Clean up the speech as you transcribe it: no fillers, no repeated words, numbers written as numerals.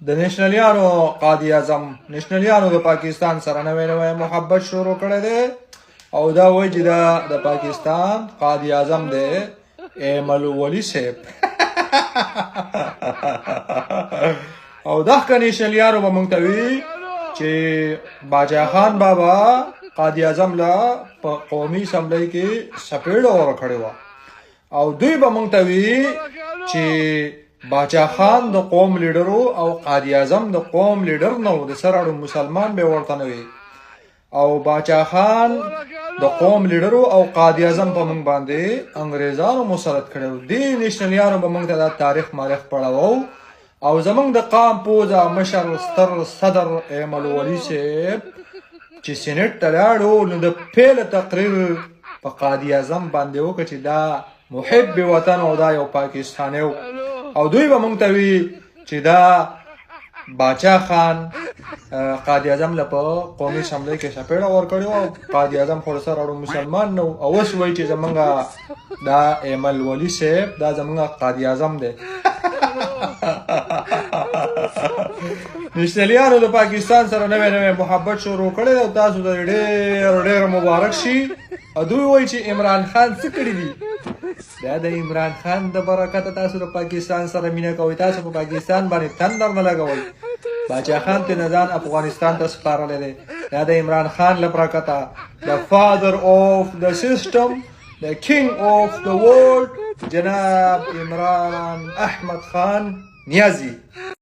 د نېشنلیانو قاضي اعظم نېشنلیانو د پاکستان سره نوی محبت شروع کړی دی او دا وایي چې دا د پاکستان قاضي اعظم دی ایمل ولی صاحب او دغه نېشنلیانو به موږ ته وي چې باچا خان بابا قاضي اعظم له په قومي اسمبلی کې سپېړه ورکړې وه او دوی به موږ ته وي چې باچا خان د قوم لیډرو او قاضي اعظم د قوم لیډر نه و د سراړو مسلمان به ورته نه وي او باچا خان د قوم لیډرو او قاضي اعظم په موږ باندې انګریزانو مسلط کړی و دې نېشنلیانو به موږ ته دا تاریخ مارخ پړاوو او زمونږ د قام پوزه مشر ستر صدر ایمل ولی صاحب چې سینټ ته لاړو نو د پیل تقریر په قاضي اعظم باندې وکړه چې دا محب وطن او دا یو پاکستانی او دوی به موږ ته وي چې دا باچا خان قاضي اعظم له په قومي اسمبلی کې سپېړه ورکړې وه او قاضي اعظم خو سره مسلمان نه و او اوس وایي چې زمونږ دا ایمل ولی صاحب دا زمونږ قاضي اعظم دی نېشنلیانو د پاکستان سره نوی محبت شروع کړی او تاسو ته ډېر مبارک شي او دوی وایي چې عمران خان څه کړي دي دا د عمران خان د برکته تاسو د پاکستان سره مینه کوئ تاسو په پاکستان باندې تندر نه لګوئ باچا خان ته نظام افغانستان ته سپارلی دی دا د عمران خان له برکته د فادر آف د سیسټم د کینګ آف د ورلد جناب عمران احمد خان نیازی